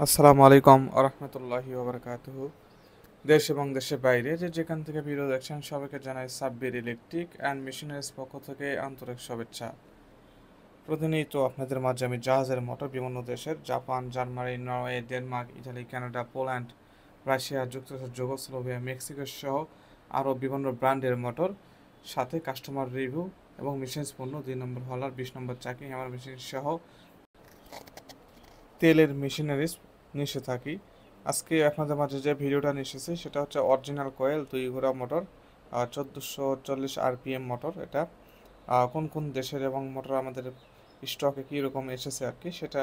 আসসালামু আলাইকুম আরহামতুল্লাহি ওবরাকাতুহু। দেশ এবং দেশের বাইরে যেখান থেকে ভিডিও দেখছেন সবাইকে জানাই সাব্বির ইলেকট্রিক অ্যান্ড মেশিনারিজ পক্ষ থেকে আন্তরিক শুভেচ্ছা। প্রতিনিয়ত আপনাদের মাঝে আমি জাহাজের মোটর বিভিন্ন দেশের Japan, Germany, Norway, Denmark, Italy, Canada, Poland, Russia, যুক্তরাষ্ট্র, যুগোস্লোভিয়া, মেক্সিকো সহ আরও বিভিন্ন ব্র্যান্ডের মোটর, সাথে কাস্টমার রিভিউ এবং মেশিনস পণ্য 2 নম্বর হলার 20 নম্বর চাকি হ্যামার মেশিন সহ তেলের মেশিনারিজ নিয়ে থাকি। আজকে আপনাদের মাঝে যে ভিডিওটা নিয়ে এসেছি সেটা হচ্ছে অরিজিনাল কয়েল 2 ঘোড়া মোটর, 1440 আরপিএম মোটর। এটা কোন কোন দেশের এবং মোটর আমাদের স্টকে কীরকম এসেছে আর কি, সেটা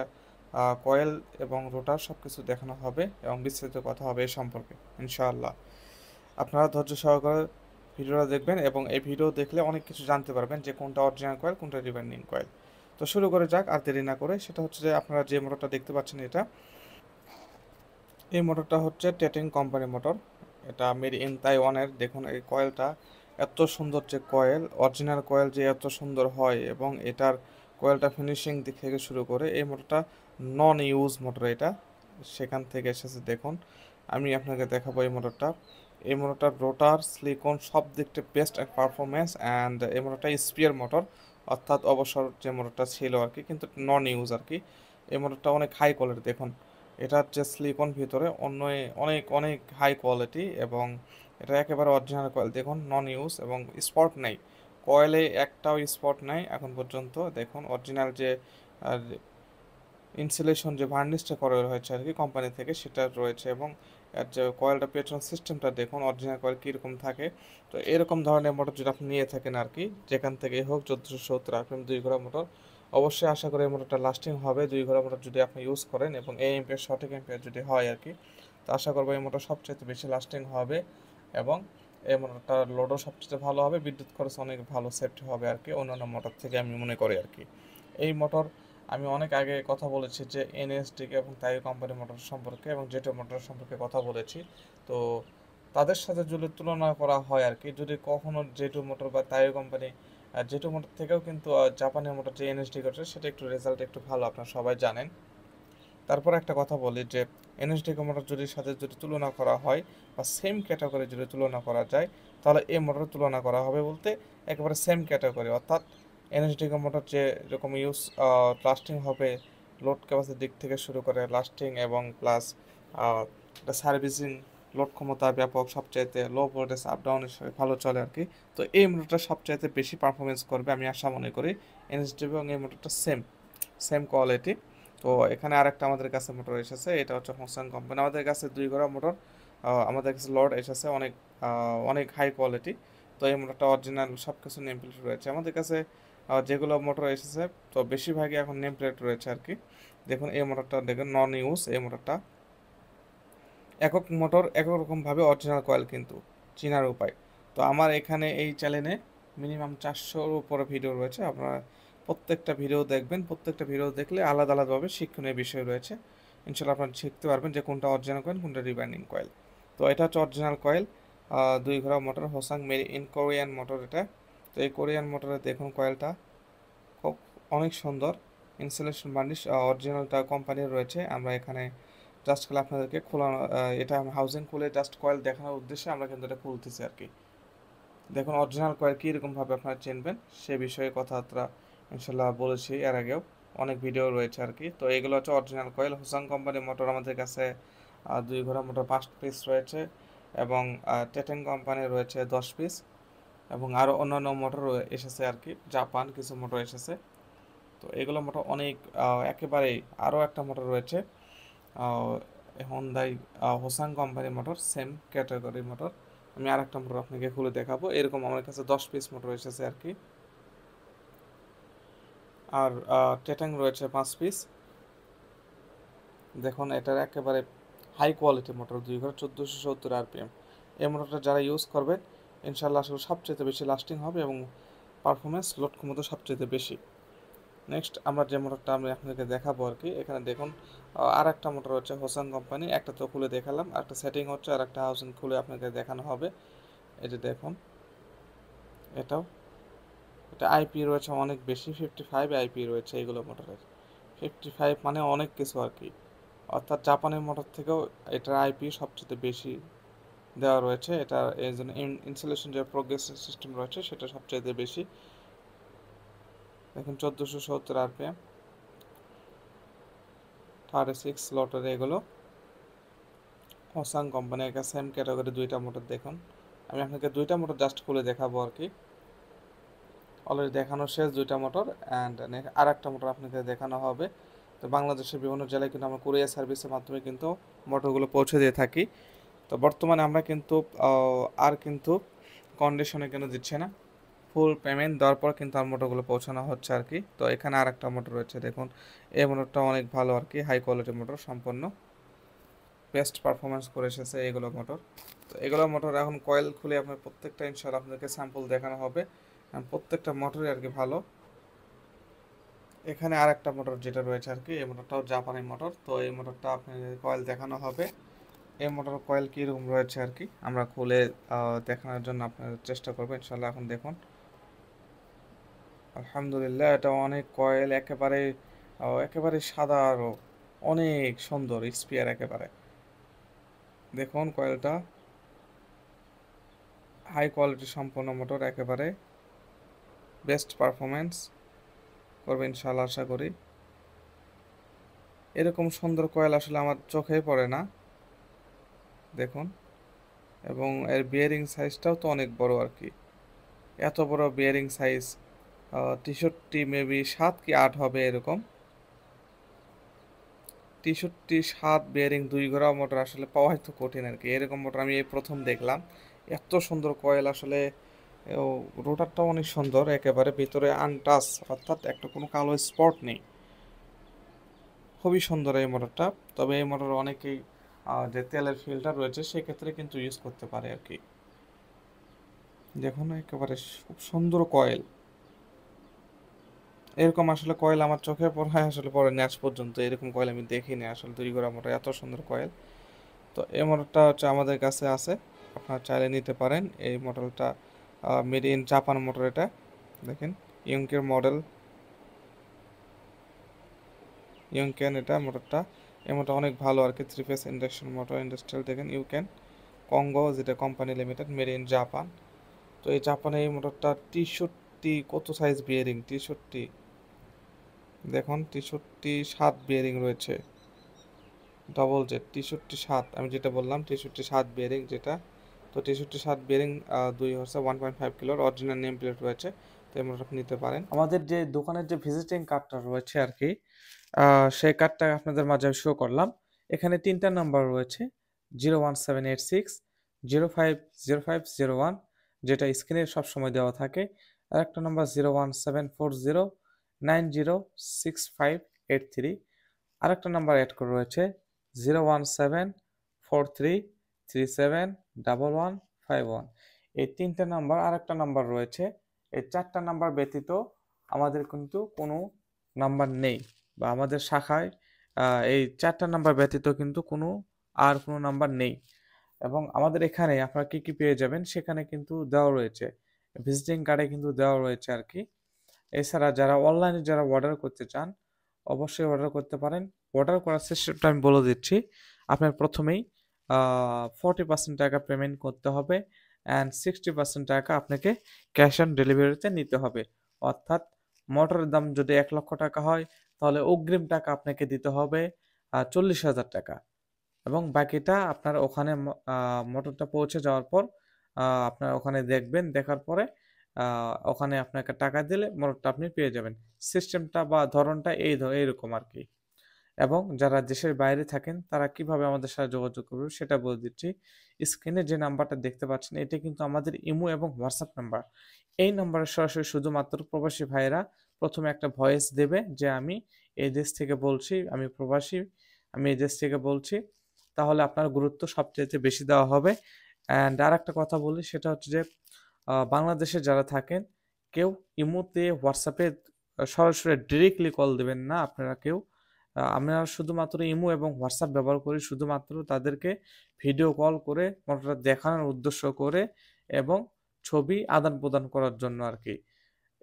কয়েল এবং রোটার সব কিছু দেখানো হবে এবং বিস্তারিত কথা হবে এই সম্পর্কে ইনশাআল্লাহ। আপনারা ধৈর্য সহকারে ভিডিওটা দেখবেন এবং এই ভিডিও দেখলে অনেক কিছু জানতে পারবেন যে কোনটা অরিজিনাল কয়েল, কোনটা রিবাইন্ডিং কয়েল। তো শুরু করে যাক আর দেরি না করে। সেটা হচ্ছে যে আপনারা যে মোটরটা দেখতে পাচ্ছেন এই মোটরটা হচ্ছে টেটিং কোম্পানি মোটর। এটা মেড ইন তাইওয়ানের। দেখুন এই কয়েলটা এত সুন্দর, যে কয়েল অরিজিনাল কয়েল যে এত সুন্দর হয় এবং এটার কয়েলটা ফিনিশিং দিক থেকে শুরু করে এই মোটরটা নন ইউজ মোটর এটা সেখান থেকে এসেছে। দেখুন আমি আপনাকে দেখাবো এই মোটরটার রোটার সিলিকন সব দিক থেকে বেস্ট পারফরমেন্স অ্যান্ড এই মোটরটা স্পিয়ার মোটর, অর্থাৎ অবসর যে মোটরটা ছিল আর কি, কিন্তু নন ইউজ আর কি। এই মোটরটা অনেক হাই কোয়ালিটি। দেখুন এটার যে সিলিকন ভিতরে অন্য অনেক অনেক হাই কোয়ালিটি এবং এটা একেবারে অরিজিনাল কয়েল। দেখুন নন ইউজ এবং স্পট নেই, কয়েলে একটাও স্পট নেই এখন পর্যন্ত। দেখুন অরিজিনাল যে ইনসুলেশন যে ভার্নিশটা করা হয়েছে আর কি কোম্পানি থেকে সেটা রয়েছে এবং এর যে কয়েলটা পেট্রোল সিস্টেমটা দেখুন অরিজিনাল কয়েল কীরকম থাকে। তো এরকম ধরনের মোটর যদি আপনি নিয়ে থাকেন আর কি, যেখান থেকেই হোক 1470 আরপিএম 2 ঘোড়া মোটর, অবশ্যই আশা করি এই মোটরটা লাস্টিং হবে। 2 ঘোড়া মোটর যদি আপনি ইউজ করেন এবং এই এম্পিয়ার সঠিক এম্পিয়ার যদি হয় আর কি, তো আশা করবো এই মোটর সবচেয়ে বেশি লাস্টিং হবে এবং এই মোটরটার লোডও সবচেয়ে ভালো হবে, বিদ্যুৎ খরচ অনেক ভালো সেফটি হবে আর কি অন্যান্য মোটর থেকে আমি মনে করি আর কি। এই মোটর আমি অনেক আগে কথা বলেছি যে এনএসডিকে এবং তাই কোম্পানি মোটর সম্পর্কে এবং জেটো মোটর সম্পর্কে কথা বলেছি। তো তাদের সাথে যদি তুলনা করা হয় আর কি, যদি কখনো জেটো মোটর বা তাই কোম্পানি, জেটো মোটর থেকেও কিন্তু জাপানি মোটর যে এনএসডি করছে সেটা একটু রেজাল্ট একটু ভালো, আপনারা সবাই জানেন। তারপর একটা কথা বলি যে এনএসডি মোটর যদি তুলনা করা হয় বা সেম ক্যাটাগরি যদি তুলনা করা যায়, তাহলে এই মোটরের তুলনা করা হবে বলতে একেবারে সেম ক্যাটাগরি, অর্থাৎ এনএসডি মোটর যে এরকম ইউজ লাস্টিং হবে, লোড ক্যাপাসিটির দিক থেকে শুরু করে লাস্টিং এবং প্লাস এটা সার্ভিসিং, লোড ক্ষমতা ব্যাপক, সবচাইতে লো ভোল্টেজ আপ ডাউনের সাথে ভালো চলে আর কি। তো এই মোটরটা সবচাইতে বেশি পারফরমেন্স করবে আমি আশা মনে করি এনএসডি, এবং এই মোটরটা সেম সেম কোয়ালিটি। তো এখানে আরেকটা আমাদের কাছে মোটর এসেছে, এটা হচ্ছে হোসাং কোম্পানি। আমাদের কাছে 2 ঘোড়া মোটর, আমাদের কাছে লড এসেছে অনেক অনেক হাই কোয়ালিটি। তো এই মোটরটা অরিজিনাল সব কিছু নেম প্লেট রয়েছে আমাদের কাছে। যেগুলো মোটর এসেছে তো বেশিরভাগই এখন নেম প্লেট রয়েছে আর কি। দেখুন এই মোটরটা দেখুন নন ইউজ। এই মোটরটা একক মোটর, একক রকমভাবে অরিজিনাল কয়েল কিন্তু চেনার উপায়। তো আমার এখানে এই চ্যানেলে মিনিমাম 400-র উপরে ভিডিও রয়েছে। আপনারা প্রত্যেকটা ভিডিও দেখবেন, প্রত্যেকটা ভিডিও দেখলে আলাদা আলাদাভাবে শিক্ষণীয় বিষয় রয়েছে। ইনশাল্লাহ আপনারা শিখতে পারবেন যে কোনটা অরিজিনাল কয়েল, কোনটা রিবাইন্ডিং কয়েল। তো এটা হচ্ছে অরিজিনাল কয়েল, 2 ঘোড়া মোটর, হোসাং মেড ইন কোরিয়ান মোটর এটা। তো এই কোরিয়ান মোটরে দেখুন কয়েলটা খুব অনেক সুন্দর, ইনসুলেশন বার্নিশ অরিজিনালটা কোম্পানির রয়েছে। আমরা এখানে জাস্ট খালি আপনাদেরকে খোলা, এটা হাউজিং খুলে জাস্ট কয়েল দেখানোর উদ্দেশ্যে আমরা কিন্তু এটা খুলতেছি আর কি। দেখুন অরিজিনাল কয়েল কীরকমভাবে আপনারা চিনবেন সে বিষয়ে কথাবার্তা ইনশাল্লাহ বলেছি এর আগেও, অনেক ভিডিও রয়েছে আর কি। তো এগুলো হচ্ছে অরিজিনাল কয়েল। হোসাং কোম্পানির মোটর আমাদের কাছে 2 ঘোড়া মোটর 5 পিস রয়েছে এবং টেটেং কোম্পানির রয়েছে 10 পিস এবং আরও অন্যান্য মোটর এসেছে আর কি, জাপান কিছু মোটর এসেছে। তো এগুলো মোটর অনেক একেবারেই। আরও একটা মোটর রয়েছে হোন্দাই হোসাং কোম্পানির মোটর, সেম ক্যাটাগরি মোটর। আমি আর একটা মোটর আপনাকে খুলে দেখাবো। এরকম আমার কাছে 10 পিস মোটর এসেছে আর কি। আর টেটাং রয়েছে 5 পিস। দেখুন এটার একেবারে হাই কোয়ালিটি মোটর, 2 ঘোড়া 1470 আরপিএম। এই মোটরটা যারা ইউজ করবেন ইনশাল্লাহ আসলে সবচেয়ে বেশি লাস্টিং হবে এবং পারফরমেন্স লোড ক্ষমতা সবচেয়ে বেশি। নেক্সট আমরা যে মোটরটা আমি আপনাদেরকে দেখাবো আর কি, এখানে দেখুন আর একটা মোটর হচ্ছে হোসাং কোম্পানি। একটা তো খুলে দেখালাম, একটা সেটিং হচ্ছে, আর একটা হাউজিং খুলে আপনাকে দেখানো হবে। এই যে দেখুন এটাও, এটা আইপি রয়েছে অনেক বেশি, 55 আইপি রয়েছে এইগুলো মোটরের। 55 মানে অনেক কিছু আর কি। অর্থাৎ জাপানের মোটর থেকেও এটার আইপি সবচেয়ে বেশি দেওয়া রয়েছে। এটা এই জন্য ইনসুলেশন যে প্রোগ্রেসিভ সিস্টেম রয়েছে সেটা সবচেয়ে বেশি। দেখুন 1470 আরপিএম, 36 স্লটের এগুলো। ওসাং কোম্পানির কাছে সেম ক্যাটাগরি দুইটা মোটর দেখুন। আমি আপনাকে দুইটা মোটর জাস্ট খুলে দেখাবো আর কি। অলরেডি দেখানো শেষ দুইটা মোটর, অ্যান্ড আর একটা মোটর আপনাকে দেখানো হবে। তো বাংলাদেশের বিভিন্ন জেলায় কিন্তু আমরা কুরিয়ার সার্ভিসের মাধ্যমে কিন্তু মোটরগুলো পৌঁছে দিয়ে থাকি। তো বর্তমানে আমরা কিন্তু আর কিন্তু কন্ডিশনে কেন দিচ্ছে না, ফুল পেমেন্ট দেওয়ার পর কিন্তু আর মোটরগুলো পৌঁছানো হচ্ছে আর কি। তো এখানে আর একটা মোটর রয়েছে দেখুন, এই মোটরটা অনেক ভালো আর কি, হাই কোয়ালিটি মোটর, সম্পূর্ণ বেস্ট পারফরমেন্স করে এসেছে এগুলো মোটর। তো এগুলো মোটর এখন কয়েল খুলে আপনার প্রত্যেকটা ইনশাআল্লাহ আপনাদেরকে স্যাম্পল দেখানো হবে, প্রত্যেকটা মোটরই আর কি ভালো। এখানে আর একটা মোটর যেটা রয়েছে আর কি, এই মোটরটাও জাপানি মোটর। তো এই মোটরটা আপনাদের কয়েল দেখানো হবে। এই মোটর কয়েল কীরকম রয়েছে আর কি আমরা খুলে দেখানোর জন্য আপনাদের চেষ্টা করবো ইনশাল্লাহ। এখন দেখুন, আলহামদুলিল্লাহ এটা অনেক কয়েল, একেবারে সাদা, আরও অনেক সুন্দর স্পিয়ার একেবারে। দেখুন কয়েলটা হাই কোয়ালিটি সম্পন্ন মোটর, একেবারে বেস্ট পারফরমেন্স করবে ইনশাল্লাহ আশা করি। এরকম সুন্দর কয়েল আসলে আমার চোখে পড়ে না দেখুন। এবং এর বিয়ারিং সাইজটাও তো অনেক বড় আর কি, এত বড় বিয়ারিং সাইজ 63 মেবি 7 কি 8 হবে এরকম। 63-7 বিয়ারিং 2 ঘোড়া মোটর আসলে পাওয়াই তো কঠিন আর কি। এরকম মোটর আমি এই প্রথম দেখলাম। এত সুন্দর কয়েল আসলে, রোটারটাও অনেক সুন্দর, একেবারে ভিতরে আনটাচ, অর্থাৎ একটা কোনো কালো স্পট নেই। খুবই সুন্দর এই মোটরটা। তবে এই মোটর অনেকেই যে তেলের ফিল্টার রয়েছে সেক্ষেত্রে কিন্তু ইউজ করতে পারে আর কি। দেখুন একেবারে খুব সুন্দর কয়েল, এরকম আসলে কয়েল আমার চোখে আসলে পড়েনি আজ পর্যন্ত। এরকম কয়েল আমি দেখিনি আসলে, দুই গোড়া মোটর এত সুন্দর কয়েল। তো এই মোটরটা হচ্ছে আমাদের কাছে আছে, আপনারা চাইলে নিতে পারেন। এই মডেলটা মেড ইন জাপান মোটর। এটা দেখেন ইউংকের মডেল, ইউংকেন এটা মোটরটা। এই মোটর অনেক ভালো আর কি, 3 ফেজ ইন্ডাকশন মোটর, ইন্ডাস্ট্রিয়াল। দেখেন ইউকেন কঙ্গো, যেটা company limited, made in Japan. তো এই জাপানে এই মোটরটা 63 কত সাইজ বিয়ারিং, 63 দেখুন, 63-7 বিয়ারিং রয়েছে, ডবল জেড 63-7, আমি যেটা বললাম 63-7 বিয়ারিং যেটা। তো 63-7 বিয়ারিং 2 হচ্ছে 1.5 কিলোর অরিজিনাল নেম প্লেট রয়েছে। তো এই মোটর আপনি নিতে পারেন। আমাদের যে দোকানের যে ভিজিটিং কার্ডটা রয়েছে আর কি, সেই কার্ডটা আপনাদের মাঝে শো করলাম। এখানে 3টা নাম্বার রয়েছে, 01786 050501, যেটা স্ক্রিনে সবসময় দেওয়া থাকে। আর একটা নাম্বার 01740906583। আরেকটা নাম্বার অ্যাড করে রয়েছে 01743371151। এই 3টে নাম্বার, আরেকটা নাম্বার রয়েছে। এই 4টা নাম্বার ব্যতীত আমাদের কিন্তু কোনো নাম্বার নেই, বা আমাদের শাখায় এই 4টা নাম্বার ব্যতীত কিন্তু কোনো নাম্বার নেই। এবং আমাদের এখানে আপনারা কি কি পেয়ে যাবেন সেখানে কিন্তু দেওয়া রয়েছে, ভিজিটিং কার্ডে কিন্তু দেওয়া রয়েছে আর কি। এছাড়া যারা অনলাইনে অর্ডার করতে চান অবশ্যই অর্ডার করতে পারেন। অর্ডার করার সিস্টেমটা আমি বলে দিচ্ছি। আপনার প্রথমেই 40% টাকা পেমেন্ট করতে হবে, অ্যান্ড 60% টাকা আপনাকে ক্যাশ অন ডেলিভারিতে নিতে হবে। অর্থাৎ মোটরের দাম যদি 1 লক্ষ টাকা হয় তাহলে অগ্রিম টাকা আপনাকে দিতে হবে 40,000 টাকা। এবং বাকিটা আপনার ওখানে মোটরটা পৌঁছে যাওয়ার পর আপনার ওখানে দেখবেন, দেখার পরে ওখানে আপনাকে টাকা দিলে মোটরটা আপনি পেয়ে যাবেন। সিস্টেমটা বা ধরনটা এইরকম আর কি। এবং যারা দেশের বাইরে থাকেন তারা কিভাবে আমাদের সাথে যোগাযোগ করবে সেটা বলে দিচ্ছি। স্ক্রিনে যে নাম্বারটা দেখতে পাচ্ছেন এটা কিন্তু আমাদের ইমো এবং হোয়াটসঅ্যাপ নাম্বার। এই নাম্বারে সরাসরি শুধুমাত্র প্রবাসী ভাইয়েরা প্রথমে একটা ভয়েস দেবে যে আমি এই দেশ থেকে বলছি, আমি প্রবাসী, আমি এই দেশ থেকে বলছি। তাহলে আপনার গুরুত্ব সবচেয়ে বেশি দেওয়া হবে। অ্যান্ড আর একটা কথা বলি, সেটা হচ্ছে যে বাংলাদেশে যারা থাকেন কেউ ইমোতে হোয়াটসঅ্যাপে সরাসরি ডিরেক্টলি কল দেবেন না আপনারা কেউ। আমরা শুধুমাত্র ইমো এবং হোয়াটসঅ্যাপ ব্যবহার করি শুধুমাত্র তাদেরকে ভিডিও কল করে মোটরটা দেখানোর উদ্দেশ্য করে এবং ছবি আদান প্রদান করার জন্য আর কি।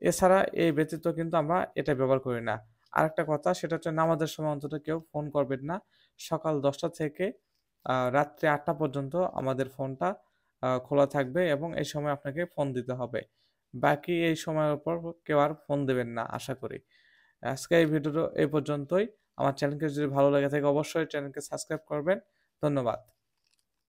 এছাড়া এই ব্যতীত কিন্তু আমরা এটা ব্যবহার করি না। আরেকটা কথা, সেটা হচ্ছে নামাজের সময় অন্তত কেউ ফোন করবেন না। সকাল 10টা থেকে রাত্রি 8টা পর্যন্ত আমাদের ফোনটা খোলা থাকবে এবং এই সময় আপনাকে ফোন দিতে হবে। বাকি এই সময়ের পর কেউ আর ফোন দেবেন না আশা করি। আজকে এই ভিডিওটা এই পর্যন্তই। আমার চ্যানেলকে যদি ভালো লেগে থাকে অবশ্যই চ্যানেলকে সাবস্ক্রাইব করবেন। ধন্যবাদ।